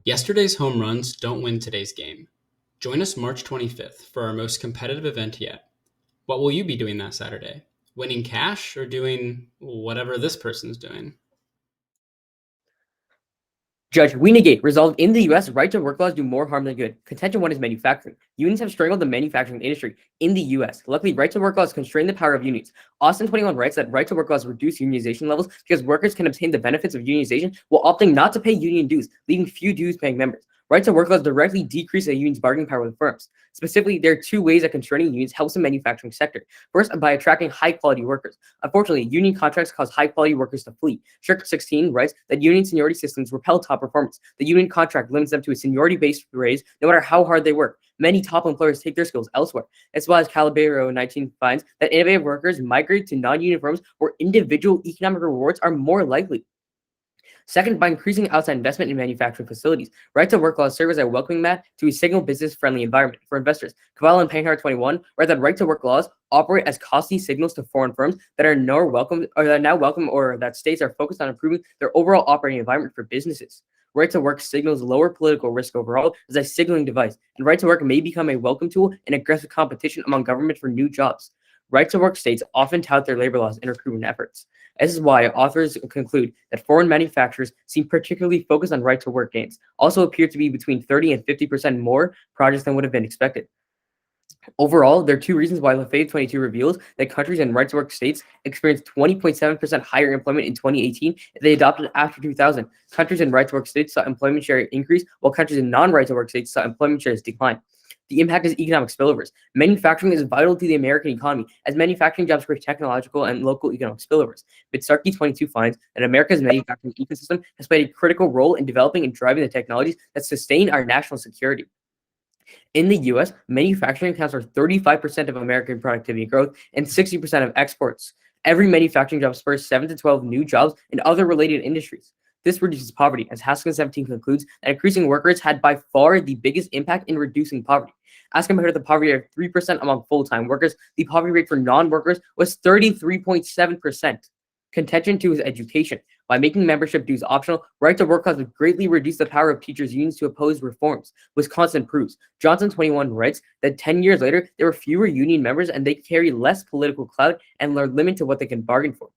Yesterday's home runs don't win today's game. Join us March 25th for our most competitive event yet. What will you be doing that Saturday? Winning cash or doing whatever this person's doing? Judge, we negate. Resolved in the U.S., right to work laws do more harm than good. Contention 1 is manufacturing. Unions have strangled the manufacturing industry in the U.S. Luckily, right to work laws constrain the power of unions. Austin 21 writes that right to work laws reduce unionization levels because workers can obtain the benefits of unionization while opting not to pay union dues, leaving few dues paying members. Right to work laws directly decrease a union's bargaining power with firms. Specifically, there are two ways that constraining unions helps the manufacturing sector. First, by attracting high-quality workers. Unfortunately, union contracts cause high-quality workers to flee. Strict 16 writes that union seniority systems repel top performance. The union contract limits them to a seniority-based raise no matter how hard they work. Many top employers take their skills elsewhere. As well as Calabero 19 finds that innovative workers migrate to non-union firms where individual economic rewards are more likely. Second, by increasing outside investment in manufacturing facilities. Right to work laws serve as a welcoming mat to a signal business-friendly environment for investors. Cavallo and Panhard 21 write that right to work laws operate as costly signals to foreign firms that are now welcome or that states are focused on improving their overall operating environment for businesses. Right to work signals lower political risk overall as a signaling device, and right to work may become a welcome tool in aggressive competition among government for new jobs. Right to work states often tout their labor laws in recruitment efforts. This is why authors conclude that foreign manufacturers seem particularly focused on right to work gains, also appear to be between 30 and 50% more projects than would have been expected. Overall, there are two reasons why Lafayette 22 reveals that countries in right to work states experienced 20.7% higher employment in 2018 if they adopted after 2000. Countries in right to work states saw employment share increase, while countries in non-right to work states saw employment shares decline. The impact is economic spillovers. Manufacturing is vital to the American economy, as manufacturing jobs create technological and local economic spillovers. Bitsarki 22 finds that America's manufacturing ecosystem has played a critical role in developing and driving the technologies that sustain our national security. In the U.S., manufacturing accounts for 35% of American productivity growth and 60% of exports. Every manufacturing job spurs 7 to 12 new jobs in other related industries. This reduces poverty, as Haskell 17 concludes that increasing work rates had by far the biggest impact in reducing poverty. As compared to the poverty rate of 3% among full-time workers, the poverty rate for non-workers was 33.7%. Contention 2 is education. By making membership dues optional, right to work laws would greatly reduce the power of teachers' unions to oppose reforms. Wisconsin proves. Johnson 21 writes that 10 years later, there were fewer union members and they carry less political clout and are limited to what they can bargain for.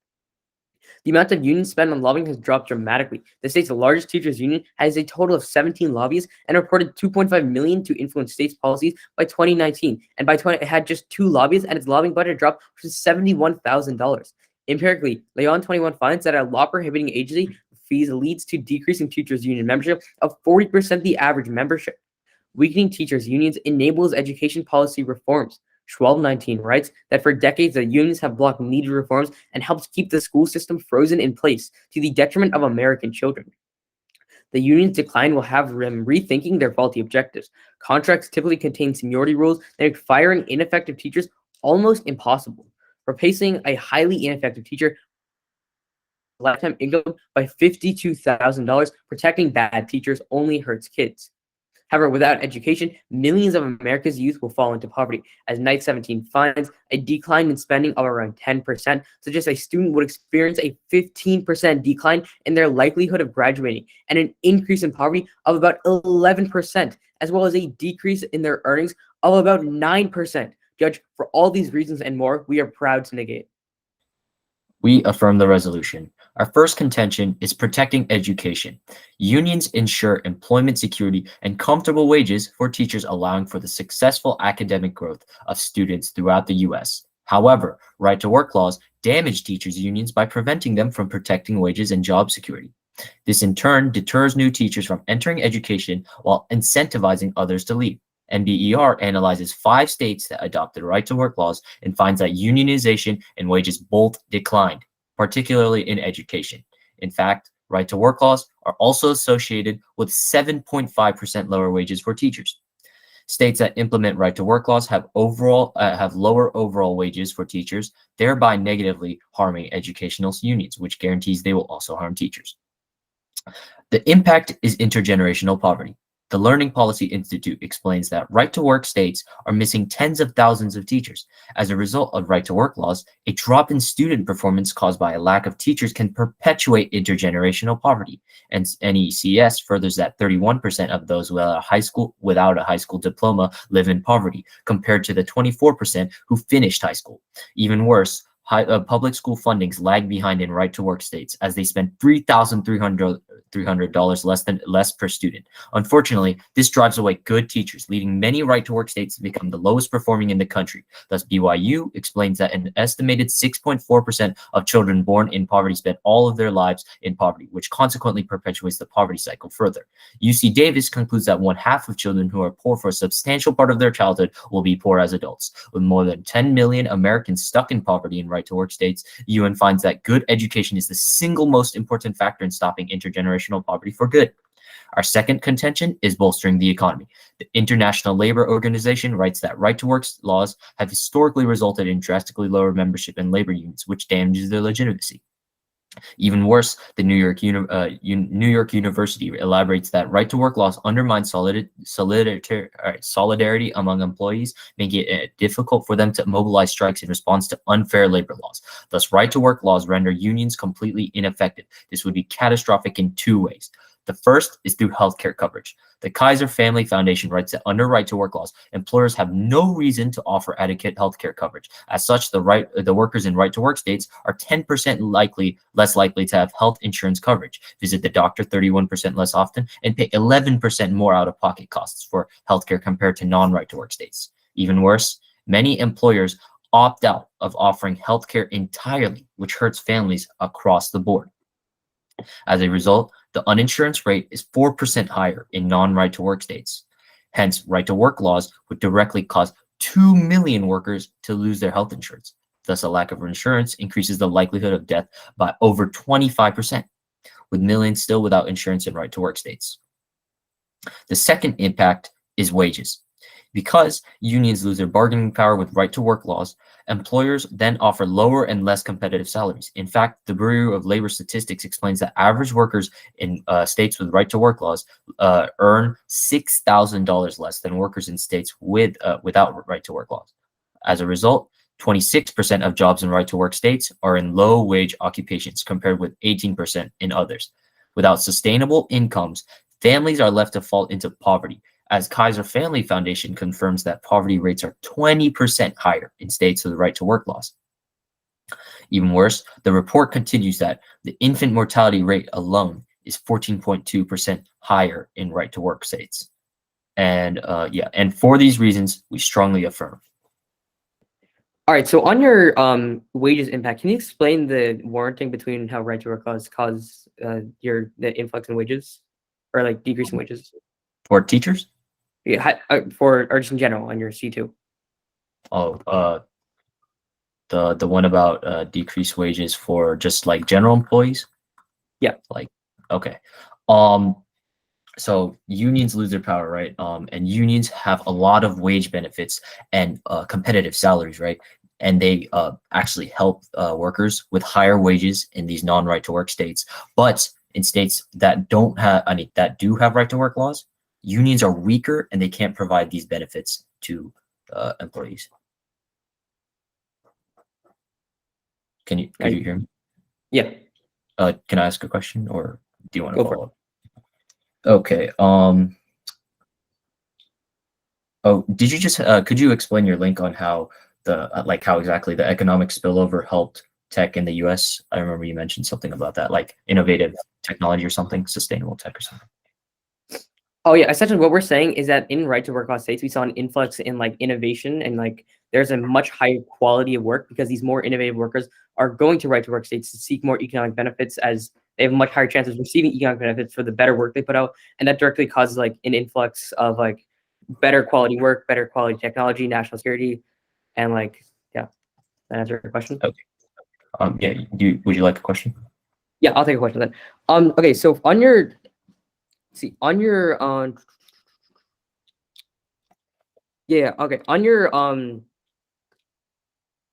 The amount of union spend on lobbying has dropped dramatically. The state's largest teachers union has a total of 17 lobbyists and reported $2.5 million to influence states' policies by 2019. And by 20, it had just 2 lobbyists, and its lobbying budget dropped to $71,000. Empirically, Leon 21 finds that a law prohibiting agency fees leads to decreasing teachers' union membership of 40% the average membership. Weakening teachers' unions enables education policy reforms. Schwab 19 writes that for decades, the unions have blocked needed reforms and helped keep the school system frozen in place to the detriment of American children. The union's decline will have them rethinking their faulty objectives. Contracts typically contain seniority rules that make firing ineffective teachers almost impossible. Replacing a highly ineffective teacher lifetime income by $52,000, protecting bad teachers only hurts kids. However, without education, millions of America's youth will fall into poverty. As Knight 17 finds, a decline in spending of around 10% suggests a student would experience a 15% decline in their likelihood of graduating, and an increase in poverty of about 11%, as well as a decrease in their earnings of about 9%. Judge, for all these reasons and more, we are proud to negate. We affirm the resolution. Our first contention is protecting education. Unions ensure employment security and comfortable wages for teachers, allowing for the successful academic growth of students throughout the U.S. However, right-to-work laws damage teachers' unions by preventing them from protecting wages and job security. This in turn deters new teachers from entering education while incentivizing others to leave. NBER analyzes 5 states that adopted right-to-work laws and finds that unionization and wages both declined, particularly in education. In fact, right-to-work laws are also associated with 7.5% lower wages for teachers. States that implement right-to-work laws have lower overall wages for teachers, thereby negatively harming educational unions, which guarantees they will also harm teachers. The impact is intergenerational poverty. The Learning Policy Institute explains that right-to-work states are missing tens of thousands of teachers. As a result of right-to-work laws, a drop in student performance caused by a lack of teachers can perpetuate intergenerational poverty. And NECS furthers that 31% of those without a high school diploma live in poverty, compared to the 24% who finished high school. Even worse, public school fundings lag behind in right-to-work states, as they spend $300 less per student. Unfortunately, this drives away good teachers, leading many right-to-work states to become the lowest performing in the country. Thus, BYU explains that an estimated 6.4% of children born in poverty spend all of their lives in poverty, which consequently perpetuates the poverty cycle further. UC Davis concludes that 1/2 of children who are poor for a substantial part of their childhood will be poor as adults. With more than 10 million Americans stuck in poverty in right-to-work states, UN finds that good education is the single most important factor in stopping intergenerational poverty for good. Our second contention is bolstering the economy. The International Labor Organization writes that right-to-work laws have historically resulted in drastically lower membership in labor unions, which damages their legitimacy. Even worse, the New York University elaborates that right-to-work laws undermine solidarity among employees, making it difficult for them to mobilize strikes in response to unfair labor laws. Thus, right-to-work laws render unions completely ineffective. This would be catastrophic in two ways. The first is through healthcare coverage. The Kaiser Family Foundation writes that under right-to-work laws, employers have no reason to offer adequate healthcare coverage. As such, the workers in right-to-work states are 10% less likely to have health insurance coverage, visit the doctor 31% less often, and pay 11% more out-of-pocket costs for healthcare compared to non-right-to-work states. Even worse, many employers opt out of offering healthcare entirely, which hurts families across the board. As a result, the uninsurance rate is 4% higher in non-right-to-work states. Hence, right-to-work laws would directly cause 2 million workers to lose their health insurance. Thus, a lack of insurance increases the likelihood of death by over 25%, with millions still without insurance in right-to-work states. The second impact is wages. Because unions lose their bargaining power with right-to-work laws, employers then offer lower and less competitive salaries. In fact, the Bureau of Labor Statistics explains that average workers in states with right-to-work laws earn $6,000 less than workers in states without right-to-work laws. As a result, 26% of jobs in right-to-work states are in low-wage occupations, compared with 18% in others. Without sustainable incomes, families are left to fall into poverty, as Kaiser Family Foundation confirms that poverty rates are 20% higher in states with right-to-work laws. Even worse, the report continues that the infant mortality rate alone is 14.2% higher in right-to-work states. And and for these reasons, we strongly affirm. All right, so on your wages impact, can you explain the warranting between how right-to-work laws cause the influx in wages, or like decrease in wages? For teachers? Yeah, or just in general on your C2. Oh, the one about decreased wages for just like general employees? Yeah. Like, okay. So unions lose their power, right? And unions have a lot of wage benefits and competitive salaries, right? And they actually help workers with higher wages in these non-right-to-work states. But in states that do have right-to-work laws, unions are weaker and they can't provide these benefits to employees. Could you hear me? Yeah. Can I ask a question, or do you want to Go for follow up? Okay. Oh, did you just could you explain your link on how how exactly the economic spillover helped tech in the US? I remember you mentioned something about that, like innovative technology or something, sustainable tech or something. Oh yeah, essentially what we're saying is that in right-to-work law states, we saw an influx in like innovation, and like there's a much higher quality of work because these more innovative workers are going to right-to-work states to seek more economic benefits, as they have a much higher chance of receiving economic benefits for the better work they put out, and that directly causes like an influx of like better quality work, better quality technology, national security, and like that answer your question. Okay. Yeah. Would you like a question? Yeah, I'll take a question then. Okay, so on your okay, on your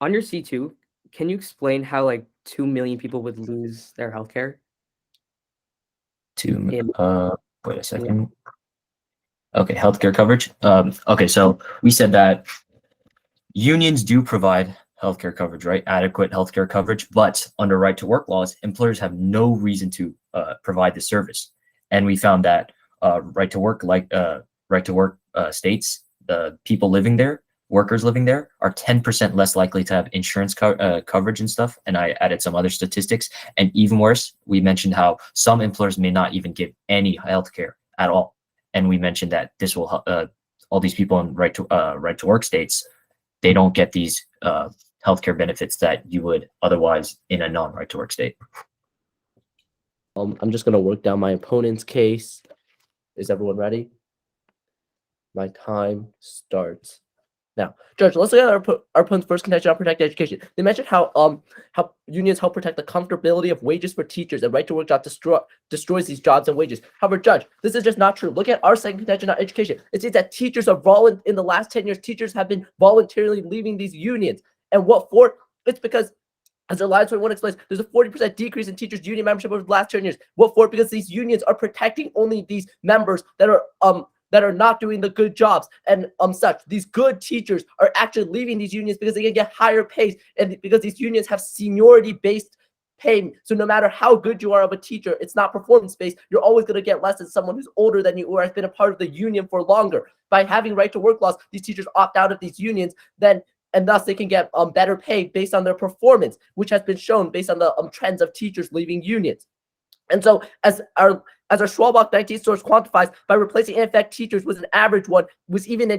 C2, can you explain how like 2 million people would lose their healthcare? Wait a second. Okay, healthcare coverage. Okay, so we said that unions do provide healthcare coverage, right? Adequate healthcare coverage, but under right to work laws, employers have no reason to provide the service. And we found that right to work states, the people living there, workers living there, are 10% less likely to have insurance coverage and stuff. And I added some other statistics. And even worse, we mentioned how some employers may not even give any healthcare at all. And we mentioned that this will all these people in right to work states, they don't get these healthcare benefits that you would otherwise in a non-right to work state. I'm just gonna work down my opponent's case. Is everyone ready? My time starts now. Judge, let's look at our opponent's first contention on protected education. They mentioned how unions help protect the comfortability of wages for teachers, and right to work job destroys these jobs and wages. However, Judge, this is just not true. Look at our second contention on education. It says that teachers are in the last 10 years, teachers have been voluntarily leaving these unions. And what for? It's because, as our line 21 explains, there's a 40% decrease in teachers' union membership over the last 10 years. What for? Because these unions are protecting only these members that are not doing the good jobs and such. These good teachers are actually leaving these unions because they can get higher pays, and because these unions have seniority-based pay. So no matter how good you are of a teacher, it's not performance-based. You're always going to get less than someone who's older than you or has been a part of the union for longer. By having right to work laws, these teachers opt out of these unions, and thus they can get better pay based on their performance, which has been shown based on the trends of teachers leaving unions. And so as our Schwalbach 19 source quantifies, by replacing ineffective teachers with an average one,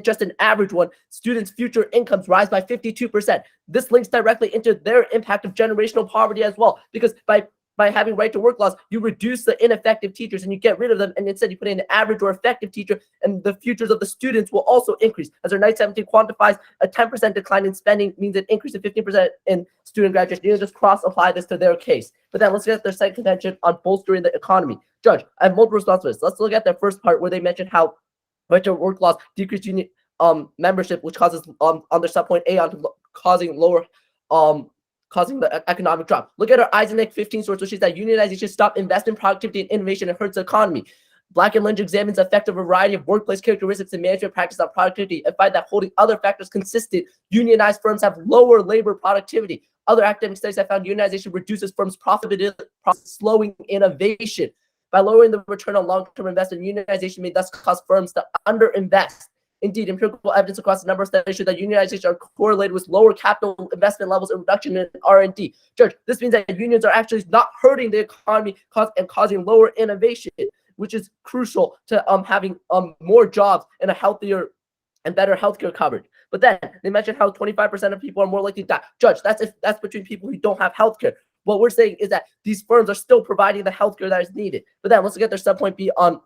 just an average one, students' future incomes rise by 52%. This links directly into their impact of generational poverty as well, because by having right to work laws, you reduce the ineffective teachers and you get rid of them, and instead you put in an average or effective teacher, and the futures of the students will also increase. As our Night 17 quantifies, a 10% decline in spending means an increase of 15% in student graduation. You can just cross-apply this to their case. But then let's get their second contention on bolstering the economy. Judge, I have multiple responses to this. Let's look at the first part where they mentioned how right to work laws decrease union membership, which causes on their subpoint A causing the economic drop. Look at our Eisenach 15 source, which is that unionization stops investment, productivity, and innovation and hurts the economy. Black and Lynch examines the effect of a variety of workplace characteristics and management practice on productivity and find that holding other factors consistent, unionized firms have lower labor productivity. Other academic studies have found unionization reduces firms' profitability, slowing innovation. By lowering the return on long-term investment, unionization may thus cause firms to underinvest. Indeed, empirical evidence across a number of studies show that unionization are correlated with lower capital investment levels and reduction in R&D. Judge, this means that unions are actually not hurting the economy and causing lower innovation, which is crucial to having more jobs and a healthier and better healthcare coverage. But then they mentioned how 25% of people are more likely to die. Judge, that's between people who don't have healthcare. What we're saying is that these firms are still providing the healthcare that is needed. But then let's get their subpoint B on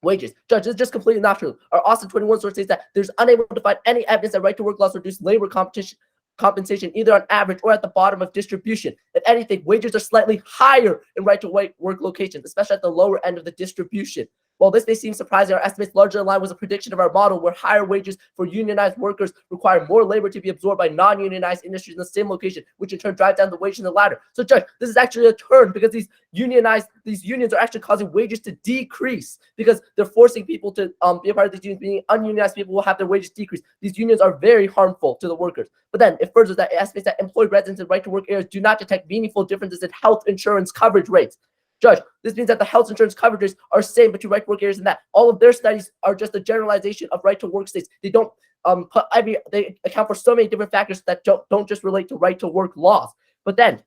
wages. Judge, this is just completely not true. Our Austin 21 source says that there's unable to find any evidence that right to work laws reduce labor compensation either on average or at the bottom of distribution. If anything, wages are slightly higher in right to work locations, especially at the lower end of the distribution. While this may seem surprising, our estimates largely align with a prediction of our model where higher wages for unionized workers require more labor to be absorbed by non-unionized industries in the same location, which in turn drives down the wage in the ladder. So, Judge, this is actually a turn because these unions are actually causing wages to decrease because they're forcing people to be a part of these unions. Being ununionized people will have their wages decrease. These unions are very harmful to the workers. But then it furthers that it estimates that employed residents in right-to-work areas do not detect meaningful differences in health insurance coverage rates. Judge, this means that the health insurance coverages are same between right to work areas and that. All of their studies are just a generalization of right to work states. They don't they account for so many different factors that don't just relate to right to work laws. But then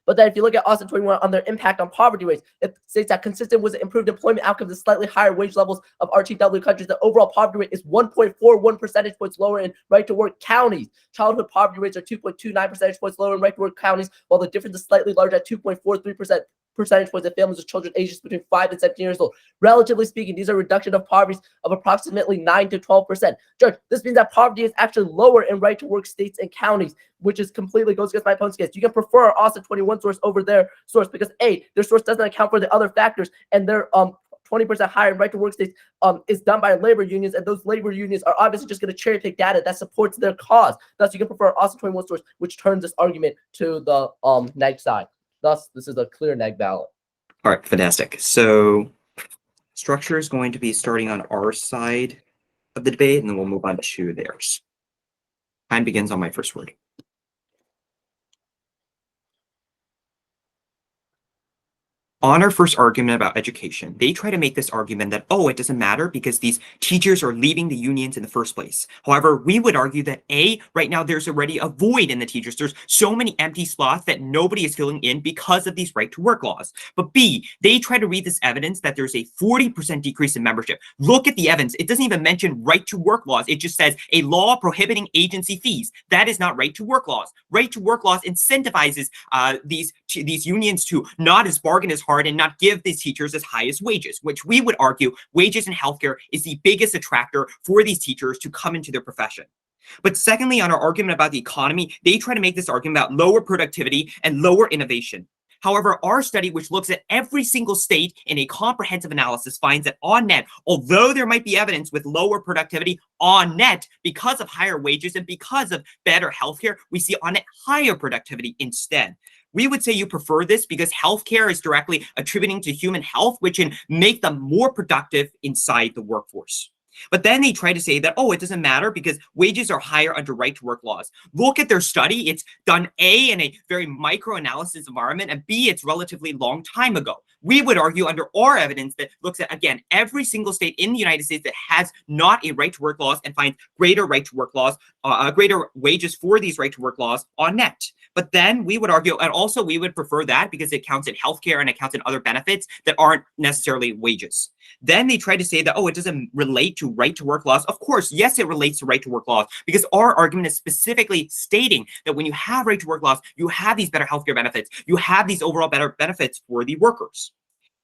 if you look at Austin 21 on their impact on poverty rates, it states that consistent with improved employment outcomes and slightly higher wage levels of RTW countries, the overall poverty rate is 1.41 percentage points lower in right to work counties. Childhood poverty rates are 2.29 percentage points lower in right to work counties, while the difference is slightly larger at 2.43% percentage points of families with children ages between 5 and 17 years old. Relatively speaking, these are reduction of poverty of approximately 9 to 12%. Judge, this means that poverty is actually lower in right-to-work states and counties, which is completely goes against my opponent's case. You can prefer our Austin 21 source over their source because A, their source doesn't account for the other factors, and their 20% higher in right-to-work states is done by labor unions, and those labor unions are obviously just going to cherry-pick data that supports their cause. Thus, you can prefer our Austin 21 source, which turns this argument to the neg side. Thus, this is a clear neg ballot. All right, fantastic. So Structure is going to be starting on our side of the debate, and then we'll move on to theirs. Time begins on my first word. On our first argument about education, they try to make this argument that, oh, it doesn't matter because these teachers are leaving the unions in the first place. However, we would argue that A, right now there's already a void in the teachers. There's so many empty slots that nobody is filling in because of these right to work laws. But B, they try to read this evidence that there's a 40% decrease in membership. Look at the evidence. It doesn't even mention right to work laws. It just says a law prohibiting agency fees. That is not right to work laws. Right to work laws incentivizes these unions to not as bargain as hard and not give these teachers as high as wages, which we would argue wages in healthcare is the biggest attractor for these teachers to come into their profession. But secondly, on our argument about the economy, they try to make this argument about lower productivity and lower innovation. However, our study, which looks at every single state in a comprehensive analysis, finds that on net, although there might be evidence with lower productivity on net because of higher wages and because of better healthcare, we see on net higher productivity instead. We would say you prefer this because healthcare is directly attributing to human health, which can make them more productive inside the workforce. But then they try to say that, oh, it doesn't matter because wages are higher under right to work laws. Look at their study. It's done A, in a very micro-analysis environment, and B, it's relatively long time ago. We would argue under our evidence that looks at, again, every single state in the United States that has not a right to work laws and finds greater right to work laws, greater wages for these right to work laws on net. But then we would argue, and also we would prefer that because it counts in healthcare and it counts in other benefits that aren't necessarily wages. Then they try to say that, oh, it doesn't relate to right to work laws. Of course, yes, it relates to right to work laws because our argument is specifically stating that when you have right to work laws, you have these better healthcare benefits. You have these overall better benefits for the workers.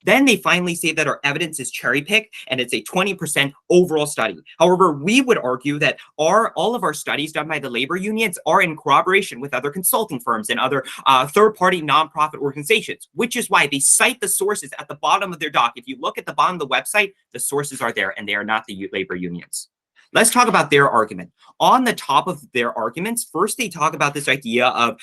Then they finally say that our evidence is cherry-picked and it's a 20% overall study. However, we would argue that all of our studies done by the labor unions are in corroboration with other consulting firms and other third-party nonprofit organizations, which is why they cite the sources at the bottom of their doc. If you look at the bottom of the website, the sources are there and they are not the labor unions. Let's talk about their argument. On the top of their arguments, first they talk about this idea of,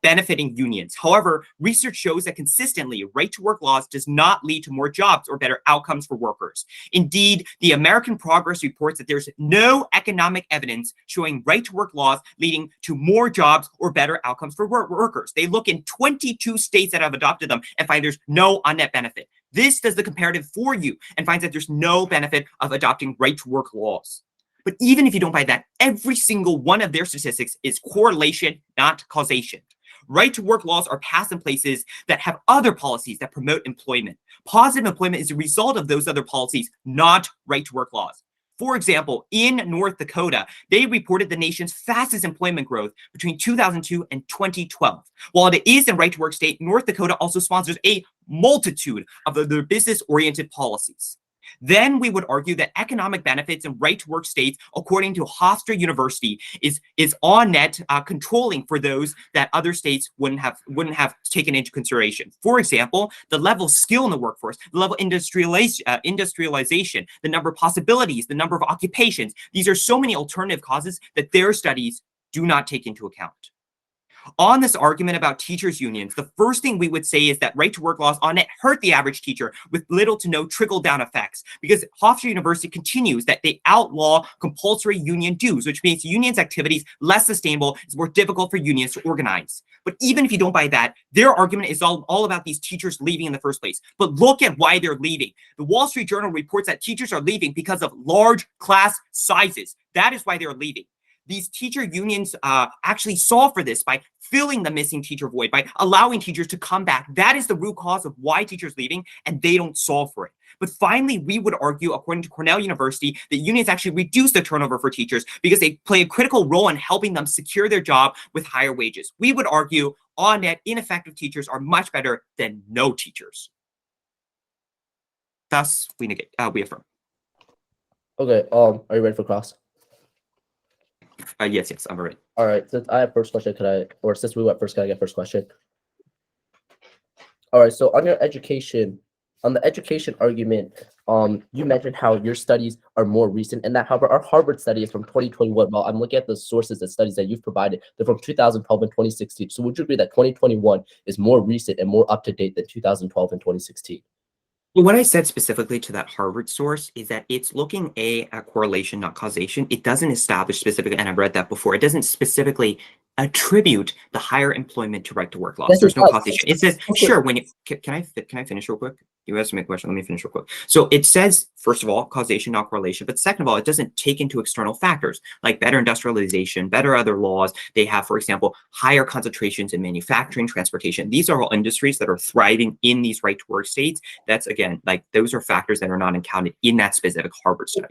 benefiting unions. However, research shows that consistently right to work laws does not lead to more jobs or better outcomes for workers. Indeed, the American Progress reports that there's no economic evidence showing right to work laws leading to more jobs or better outcomes for workers. They look in 22 states that have adopted them and find there's no on-net benefit. This does the comparative for you and finds that there's no benefit of adopting right to work laws. But even if you don't buy that, every single one of their statistics is correlation, not causation. Right to work laws are passed in places that have other policies that promote employment. Positive employment is a result of those other policies, not right to work laws. For example, in North Dakota, they reported the nation's fastest employment growth between 2002 and 2012. While it is a right to work state, North Dakota also sponsors a multitude of their business-oriented policies. Then we would argue that economic benefits and right to work states, according to Hofstra University, is on net controlling for those that other states wouldn't have taken into consideration. For example, the level of skill in the workforce, the level of industrialization, the number of possibilities, the number of occupations. These are so many alternative causes that their studies do not take into account. On this argument about teachers' unions, the first thing we would say is that right to work laws on it hurt the average teacher with little to no trickle-down effects, because Hofstra University continues that they outlaw compulsory union dues, which makes unions' activities less sustainable. It's more difficult for unions to organize. But even if you don't buy that, their argument is all about these teachers leaving in the first place. But look at why they're leaving. The Wall Street Journal reports that teachers are leaving because of large class sizes. That is why they're leaving. These teacher unions actually solve for this by filling the missing teacher void, by allowing teachers to come back. That is the root cause of why teachers are leaving, and they don't solve for it. But finally, we would argue, according to Cornell University, that unions actually reduce the turnover for teachers because they play a critical role in helping them secure their job with higher wages. We would argue on net, ineffective teachers are much better than no teachers. Thus, we affirm. Okay, are you ready for cross? Yes, I'm ready. All right, since I have first question, since we went first, can I get first question? All right, so on the education argument, you mentioned how your studies are more recent, and that however our Harvard study is from 2021. Well, I'm looking at the sources and studies that you've provided. They're from 2012 and 2016. So would you agree that 2021 is more recent and more up to date than 2012 and 2016? Well, what I said specifically to that Harvard source is that it's looking at correlation, not causation. It doesn't establish specifically, and I've read that before, it doesn't specifically attribute the higher employment to right to work laws. Yes, There's it no does. causation. It says, Okay. sure, when you can I finish real quick? You asked me a question. Let me finish real quick. So it says, first of all, causation, not correlation. But second of all, it doesn't take into external factors like better industrialization, better other laws. They have, for example, higher concentrations in manufacturing, transportation. These are all industries that are thriving in these right to work states. That's, again, like those are factors that are not encountered in that specific Harvard study.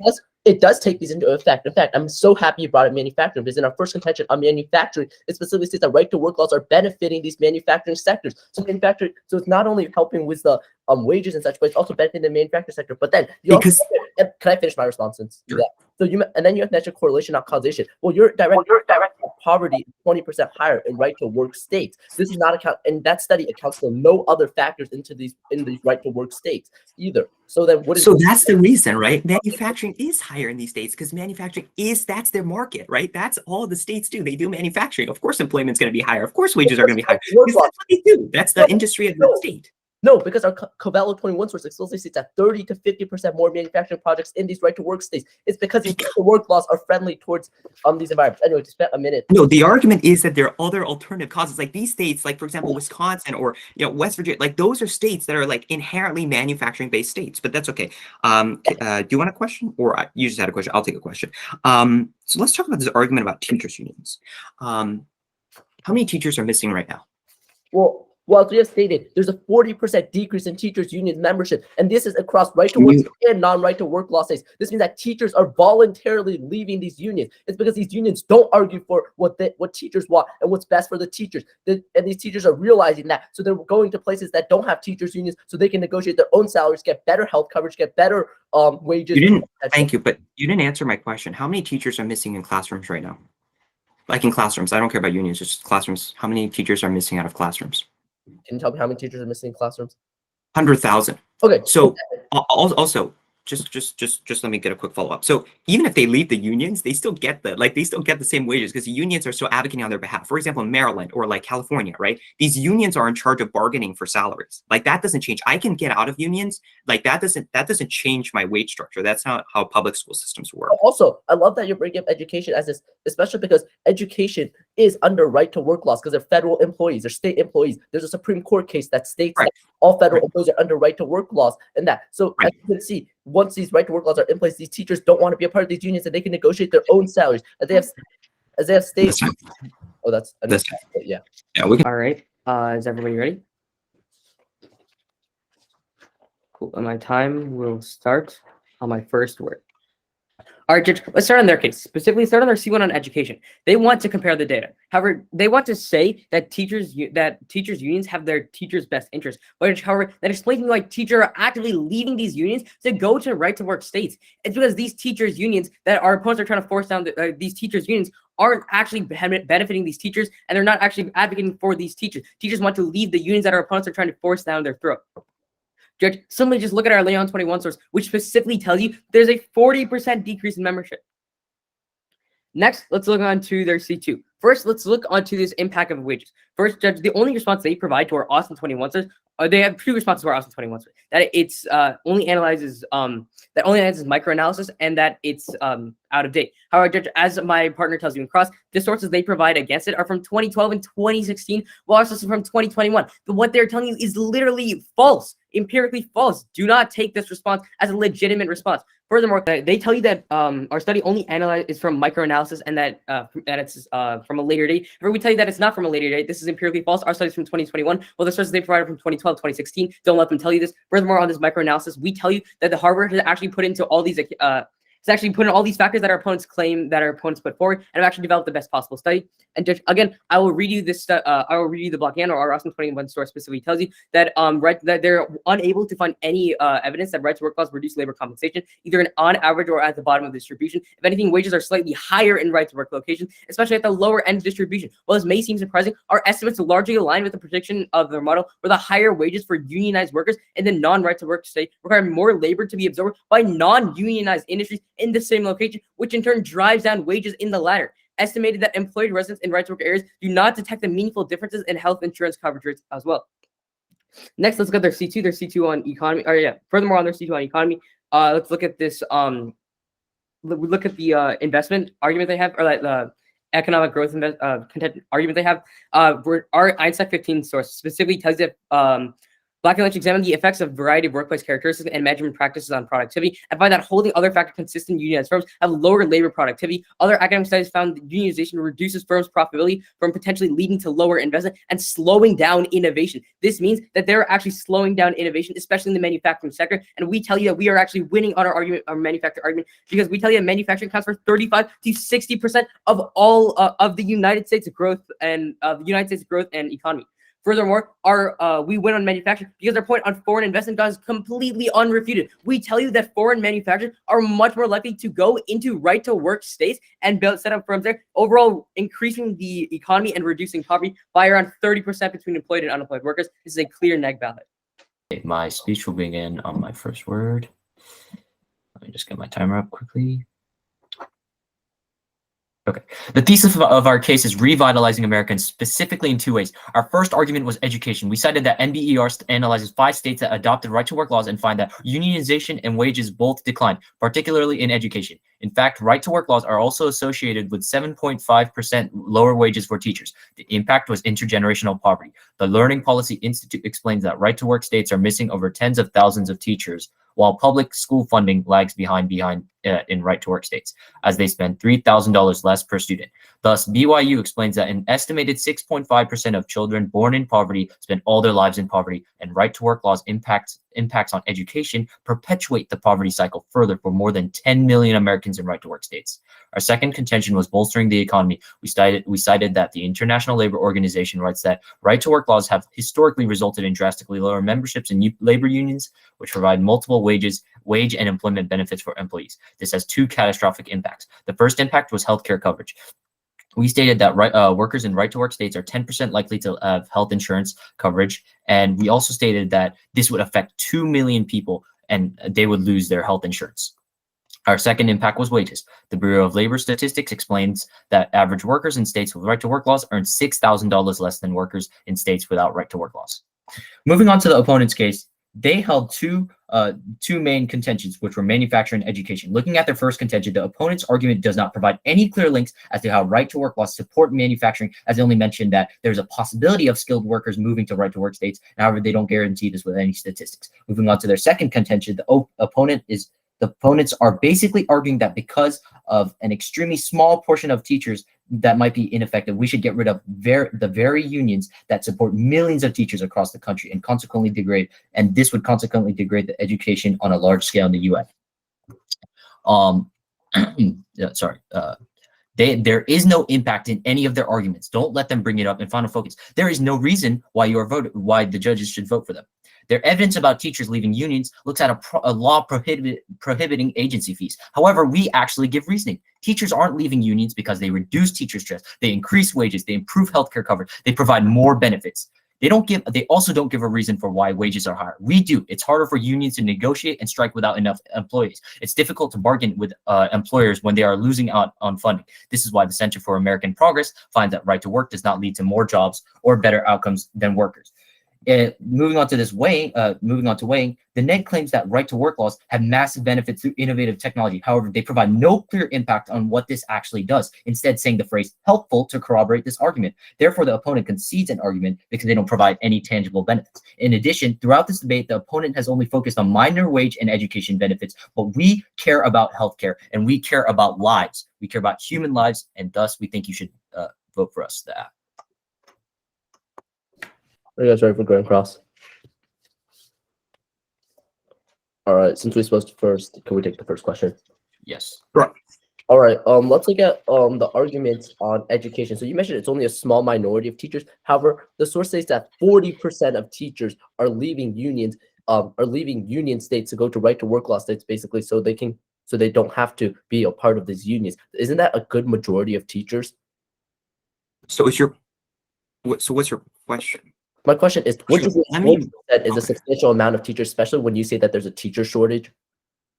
It does take these into effect. In fact, I'm so happy you brought up manufacturing, because in our first contention on manufacturing, it specifically states that right to work laws are benefiting these manufacturing sectors. So manufacturing, so it's not only helping with the wages and such, but it's also benefiting the manufacturing sector. But then you Because also, can I finish my response since Sure. that? So and then you have mentioned correlation, not causation. Well, your direct poverty is 20% higher in right to work states. This is not account, and that study accounts for no other factors in these right to work states either. So then what is So that's the reason, right? Manufacturing is higher in these states because manufacturing that's their market, right? That's all the states do. They do manufacturing. Of course, employment's going to be higher. Of course, wages are going to be higher. Because that's what they do. That's the industry of the state. No, because our Covello 21 source explicitly states that 30 to 50% more manufacturing projects in these right to work states. It's because these right to work laws are friendly towards these environments. Anyway, just spent a minute. No, the argument is that there are other alternative causes, like these states, like for example, Wisconsin or West Virginia, like those are states that are like inherently manufacturing-based states. But that's okay. Do you want a question, or you just had a question? I'll take a question. So let's talk about this argument about teachers unions. How many teachers are missing right now? Well, as we have stated, there's a 40% decrease in teachers' union membership, and this is across right to work and non-right to work law states. This means that teachers are voluntarily leaving these unions. It's because these unions don't argue for what teachers want and what's best for the teachers. And these teachers are realizing that, so they're going to places that don't have teachers' unions, so they can negotiate their own salaries, get better health coverage, get better wages. Thank you, but you didn't answer my question. How many teachers are missing in classrooms right now? Like in classrooms, I don't care about unions, just classrooms. How many teachers are missing out of classrooms? Can you tell me how many teachers are missing in classrooms? 100,000. Okay. So also, just let me get a quick follow up. So even if they leave the unions, they still get the same wages because the unions are still advocating on their behalf. For example, in Maryland or like California, right? These unions are in charge of bargaining for salaries. Like that doesn't change. I can get out of unions. Like that doesn't change my wage structure. That's not how public school systems work. Also, I love that you're bringing up education as this, especially because education is under right to work laws because they're federal employees, they're state employees. There's a Supreme Court case that states that all federal employees are under right to work laws and that. So as you can see, once these right to work laws are in place, these teachers don't want to be a part of these unions and they can negotiate their own salaries as they have state. Oh, that's yeah. Yeah, we can. All right. Is everybody ready? Cool. And my time will start on my first word. All right, Judge, let's start on their case. Specifically, start on their C1 on education. They want to compare the data. However, they want to say that teachers unions have their teachers' best interest. But however, that explains why teachers are actively leaving these unions to go to right-to-work states. It's because these teachers' unions that our opponents are trying to force down these teachers' unions aren't actually benefiting these teachers, and they're not actually advocating for these teachers. Teachers want to leave the unions that our opponents are trying to force down their throat. Judge, somebody just look at our Leon 21 source, which specifically tells you there's a 40% decrease in membership. Next, let's look on to their C2. First, let's look onto this impact of wages. First, Judge, the only response they provide to our Austin 21 source, they have two responses to our Austin 21 source. That it's only analyzes microanalysis and that it's out of date. However, Judge, as my partner tells you in Cross, the sources they provide against it are from 2012 and 2016, while our sources are from 2021. But what they're telling you is literally false, empirically false. Do not take this response as a legitimate response. Furthermore, they tell you that our study only is from microanalysis and that it's from a later date. However, we tell you that it's not from a later date. This is empirically false. Our study is from 2021. Well, the sources they provided from 2012, 2016. Don't let them tell you this. Furthermore, on this microanalysis, we tell you that the Harvard has actually put into all these it's actually put in all these factors that our opponents claim that our opponents put forward, and have actually developed the best possible study. And Judge, again, I will read you this. I will read you the block and or our Austin 21 source specifically tells you that that they're unable to find any evidence that right to work laws reduce labor compensation, either on average or at the bottom of the distribution. If anything, wages are slightly higher in right to work locations, especially at the lower end of distribution. While this may seem surprising, our estimates largely align with the prediction of their model, where the higher wages for unionized workers in the non-right to work state require more labor to be absorbed by non-unionized industries in the same location, which in turn drives down wages in the latter. Estimated that employed residents in right to work areas do not detect the meaningful differences in health insurance coverage rates as well. Next, let's look at their C2. Their C2 on economy. Or yeah, furthermore on their C2 on economy, let's look at this. Look at the investment argument they have, or like the economic growth content argument they have. Our Einstein 15 source specifically tells you that Black and Lynch examined the effects of a variety of workplace characteristics and management practices on productivity, and find that holding other factor consistent unionized firms have lower labor productivity. Other academic studies found that unionization reduces firms' profitability from potentially leading to lower investment and slowing down innovation. This means that they're actually slowing down innovation, especially in the manufacturing sector. And we tell you that we are actually winning on our argument, our manufacturing argument, because we tell you that manufacturing accounts for 35 to 60% of all of the United States growth and economy. Furthermore, we win on manufacturing because our point on foreign investment is completely unrefuted. We tell you that foreign manufacturers are much more likely to go into right-to-work states and set up firms there, overall increasing the economy and reducing poverty by around 30% between employed and unemployed workers. This is a clear neg ballot. My speech will begin on my first word. Let me just get my timer up quickly. Okay. The thesis of our case is revitalizing Americans specifically in two ways. Our first argument was education. We cited that NBER analyzes 5 states that adopted right-to-work laws and find that unionization and wages both declined, particularly in education. In fact, right-to-work laws are also associated with 7.5% lower wages for teachers. The impact was intergenerational poverty. The Learning Policy Institute explains that right-to-work states are missing over tens of thousands of teachers, while public school funding lags behind in right-to-work states, as they spend $3,000 less per student. Thus, BYU explains that an estimated 6.5% of children born in poverty spend all their lives in poverty, and right-to-work laws impacts on education perpetuate the poverty cycle further for more than 10 million Americans in right-to-work states. Our second contention was bolstering the economy. We cited that the International Labor Organization writes that right-to-work laws have historically resulted in drastically lower memberships in labor unions, which provide multiple wage and employment benefits for employees. This has 2 catastrophic impacts. The first impact was healthcare coverage. We stated that workers in right-to-work states are 10% likely to have health insurance coverage, and we also stated that this would affect 2 million people and they would lose their health insurance. Our second impact was wages. The Bureau of Labor Statistics explains that average workers in states with right-to-work laws earn $6,000 less than workers in states without right-to-work laws. Moving on to the opponent's case, they held two main contentions, which were manufacturing and education. Looking at their first contention, the opponent's argument does not provide any clear links as to how right-to-work laws support manufacturing, as they only mentioned that there's a possibility of skilled workers moving to right-to-work states. However, they don't guarantee this with any statistics. Moving on to their second contention, the opponents are basically arguing that because of an extremely small portion of teachers that might be ineffective, we should get rid of the very unions that support millions of teachers across the country and this would consequently degrade the education on a large scale in the U.S. There is no impact in any of their arguments. Don't let them bring it up in final focus. There is no reason why the judges should vote for them. Their evidence about teachers leaving unions looks at a law prohibiting agency fees. However, we actually give reasoning. Teachers aren't leaving unions because they reduce teacher stress. They increase wages. They improve healthcare coverage. They provide more benefits. They also don't give a reason for why wages are higher. We do. It's harder for unions to negotiate and strike without enough employees. It's difficult to bargain with employers when they are losing out on funding. This is why the Center for American Progress finds that right to work does not lead to more jobs or better outcomes than workers. Moving on to weighing, the Neg claims that right-to-work laws have massive benefits through innovative technology. However, they provide no clear impact on what this actually does, instead saying the phrase helpful to corroborate this argument. Therefore, the opponent concedes an argument because they don't provide any tangible benefits. In addition, throughout this debate, the opponent has only focused on minor wage and education benefits, but we care about healthcare and we care about lives. We care about human lives, and thus we think you should vote for us. Are you guys ready for Grand Cross? All right, since we supposed to first, can we take the first question? Yes. Right. All right, let's look at the arguments on education. So you mentioned it's only a small minority of teachers. However, the source states that 40% of teachers are leaving unions, union states to go to right-to-work law states, basically, so they don't have to be a part of these unions. Isn't that a good majority of teachers? So what's your question? My question is, what Sure. is a substantial amount of teachers, especially when you say that there's a teacher shortage?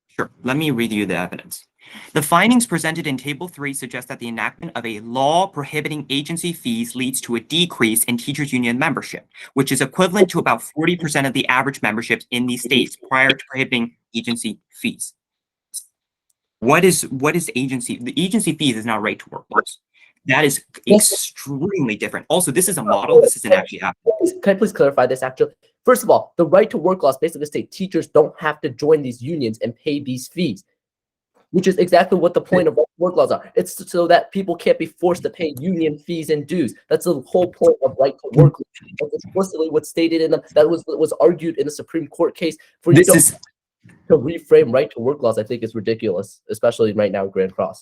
Sure. Let me read you the evidence. The findings presented in Table 3 suggest that the enactment of a law prohibiting agency fees leads to a decrease in teachers' union membership, which is equivalent to about 40% of the average memberships in these states prior to prohibiting agency fees. What is agency? The agency fees is not right to work laws. That is extremely different. Also, this is a model. This isn't actually happening. Can I please clarify this? Actually, first of all, the right to work laws basically state teachers don't have to join these unions and pay these fees, which is exactly what the point of work laws are. It's so that people can't be forced to pay union fees and dues. That's the whole point of right to work laws. That's explicitly what's stated in them. That was argued in the Supreme Court case. For you to reframe right to work laws, I think is ridiculous, especially right now in Grand Cross.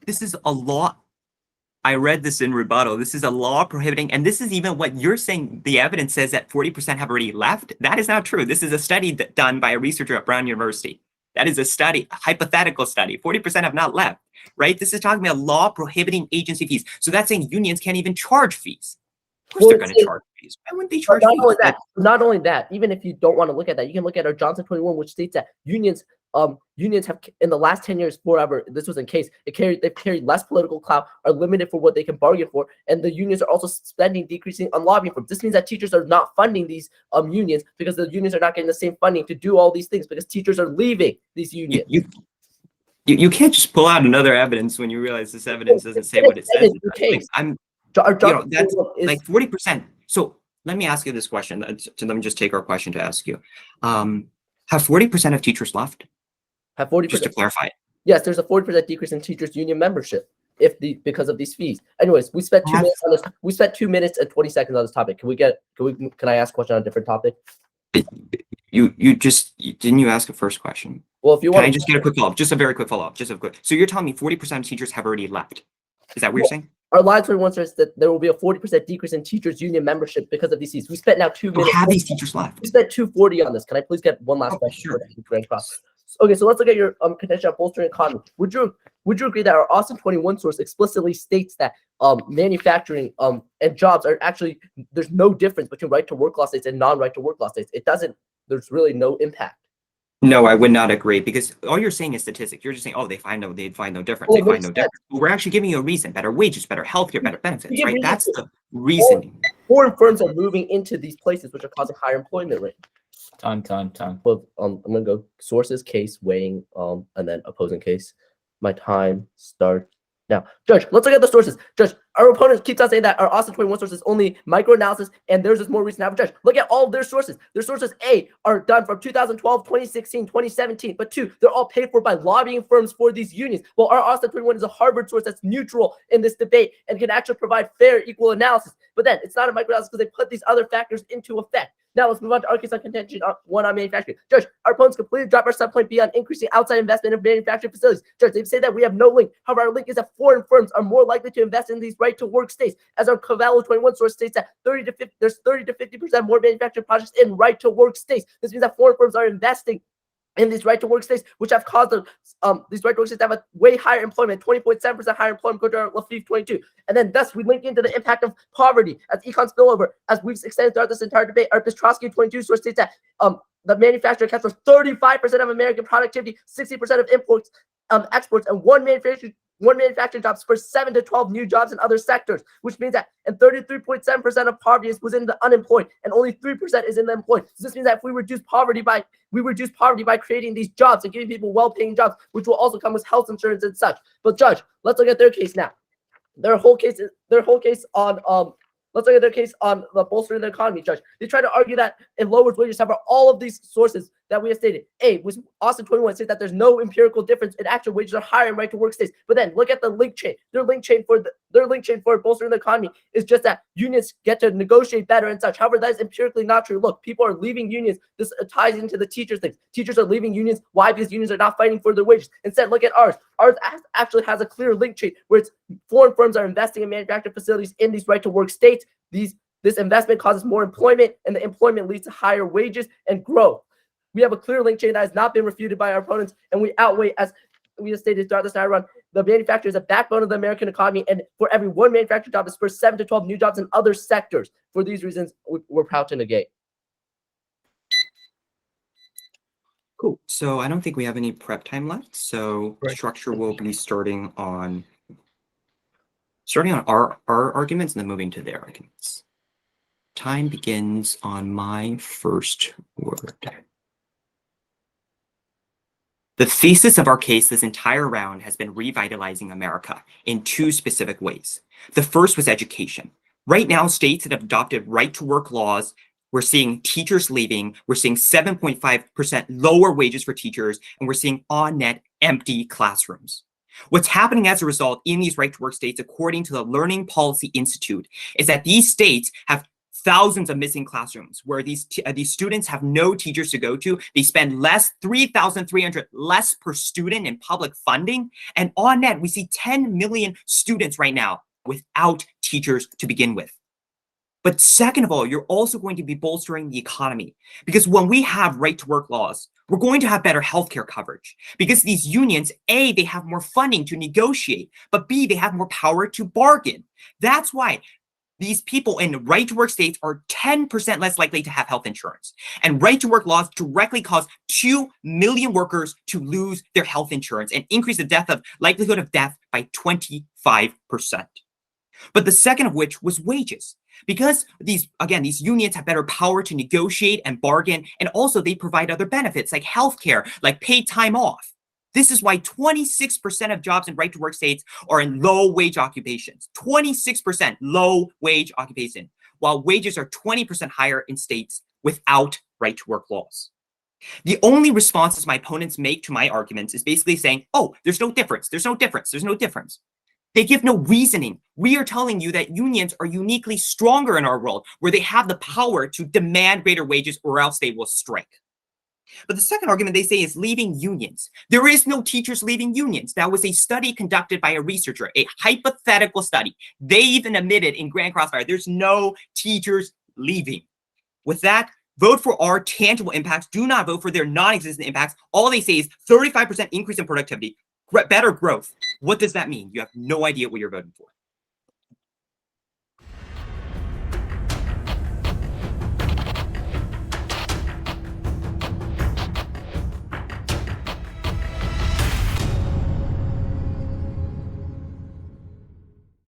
This is a law. I read this in rebuttal. This is a law prohibiting, and this is even what you're saying. The evidence says that 40% have already left. That is not true. This is a study done by a researcher at Brown University. That is a study, a hypothetical study. 40% have not left, right? This is talking about law prohibiting agency fees. So that's saying unions can't even charge fees. Of course they're going to charge fees. Why wouldn't they charge fees? Not only that, even if you don't want to look at that, you can look at our Johnson 21, which states that unions have in the last 10 years forever, this was in case, they've carried less political clout, are limited for what they can bargain for, and the unions are also spending decreasing on lobbying firms. This means that teachers are not funding these unions because the unions are not getting the same funding to do all these things because teachers are leaving these unions. You can't just pull out another evidence when you realize this evidence doesn't say what it says. That's like 40%. So let me ask you this question. Let me just take our question to ask you. Have 40% of teachers left? Have 40%? Just to clarify it. Yes, there's a 40% decrease in teachers' union membership because of these fees. Anyways, we spent 2 minutes on this. We spent 2 minutes and 20 seconds on this topic. Can I ask a question on a different topic? Didn't you ask a first question? Well, if you want, can I just get a quick follow-up? Just a very quick follow-up. So you're telling me 40% of teachers have already left? Is that what you're saying? Our Live 21 says that there will be a 40% decrease in teachers' union membership because of these fees. We spent now 2 minutes. Have these teachers left? We spent 2:40 on this. Can I please get one last question? Sure. Okay, so let's look at your contention on bolstering economy. Would you agree that our Austin 21 source explicitly states that manufacturing and jobs are actually, there's no difference between right to work law states and non-right to work law states? There's really no impact. No, I would not agree, because all you're saying is statistics. You're just saying, oh, they'd find no difference. They find no difference. But we're actually giving you a reason: better wages, better healthcare, better benefits. Right? That's the reasoning. Foreign firms are moving into these places, which are causing higher employment rate. Time. Well, I'm gonna go sources, case, weighing, and then opposing case. My time starts now. Judge, let's look at the sources. Judge, our opponent keeps on saying that our Austin 21 source is only microanalysis and theirs is more recent average. Judge, look at all of their sources. Their sources A are done from 2012, 2016, 2017, but 2, they're all paid for by lobbying firms for these unions. Well, our Austin 21 is a Harvard source that's neutral in this debate and can actually provide fair, equal analysis. But then it's not a microanalysis because they put these other factors into effect. Now let's move on to our case on contention one on manufacturing. Judge, our opponents completely drop our subpoint B on increasing outside investment in manufacturing facilities. Judge, they say that we have no link. However, our link is that foreign firms are more likely to invest in these right-to-work states, as our Cavallo 21 source states that there's 30 to 50% more manufacturing projects in right-to-work states. This means that foreign firms are investing in these right-to-work states, which have caused these right-to-work states to have a way higher employment, 20.7% higher employment compared to our Lafif 22. And then thus we link into the impact of poverty as econ spillover. As we've extended throughout this entire debate, our Pistrowski 22 source states that the manufacturer accounts for 35% of American productivity, 60% of imports, exports, and one manufacturing job spurs 7 to 12 new jobs in other sectors, which means that and 33.7% of poverty is within the unemployed, and only 3% is in the employed. So this means that if we reduce poverty by creating these jobs and giving people well-paying jobs, which will also come with health insurance and such. But Judge, let's look at their case now. Their whole case on let's look at their case on the bolstering the economy, Judge. They try to argue that it lowers wages. However, all of these sources that we have stated, A, was Austin 21 says that there's no empirical difference in actual wages are higher in right-to-work states. But then look at the link chain. Their link chain for bolstering the economy is just that unions get to negotiate better and such. However, that is empirically not true. Look, people are leaving unions. This ties into the teachers thing. Teachers are leaving unions. Why? Because unions are not fighting for their wages. Instead, look at ours. Ours actually has a clear link chain where it's foreign firms are investing in manufacturing facilities in these right-to-work states. This investment causes more employment, and the employment leads to higher wages and growth. We have a clear link chain that has not been refuted by our opponents, and we outweigh, as we have stated throughout this run, the manufacturer is a backbone of the American economy, and for every one manufacturing job, it spurs 7 to 12 new jobs in other sectors. For these reasons, we're proud to negate. Cool. So I don't think we have any prep time left. So Right. structure will be starting on our arguments and then moving to their arguments. Time begins on my first word. The thesis of our case this entire round has been revitalizing America in two specific ways. The first was education. Right now, states that have adopted right-to-work laws, we're seeing teachers leaving, we're seeing 7.5% lower wages for teachers, and we're seeing on-net empty classrooms. What's happening as a result in these right-to-work states, according to the Learning Policy Institute, is that these states have thousands of missing classrooms where these students have no teachers to go to. They spend $3,300 less per student in public funding. And on net, we see 10 million students right now without teachers to begin with. But second of all, you're also going to be bolstering the economy, because when we have right to work laws, we're going to have better healthcare coverage, because these unions, A, they have more funding to negotiate, but B, they have more power to bargain. That's why these people in right to work states are 10% less likely to have health insurance. And right to work laws directly cause 2 million workers to lose their health insurance and increase the likelihood of death by 25%. But the second of which was wages. Because these unions have better power to negotiate and bargain, and also they provide other benefits like healthcare, like paid time off. This is why 26% of jobs in right-to-work states are in low-wage occupations. 26% low-wage occupation, while wages are 20% higher in states without right-to-work laws. The only responses my opponents make to my arguments is basically saying, oh, there's no difference, there's no difference, there's no difference. They give no reasoning. We are telling you that unions are uniquely stronger in our world, where they have the power to demand greater wages or else they will strike. But the second argument they say is leaving unions. There is no teachers leaving unions. That was a study conducted by a researcher, a hypothetical study. They even admitted in Grand Crossfire, there's no teachers leaving. With that, vote for our tangible impacts. Do not vote for their non-existent impacts. All they say is 35% increase in productivity, better growth. What does that mean? You have no idea what you're voting for.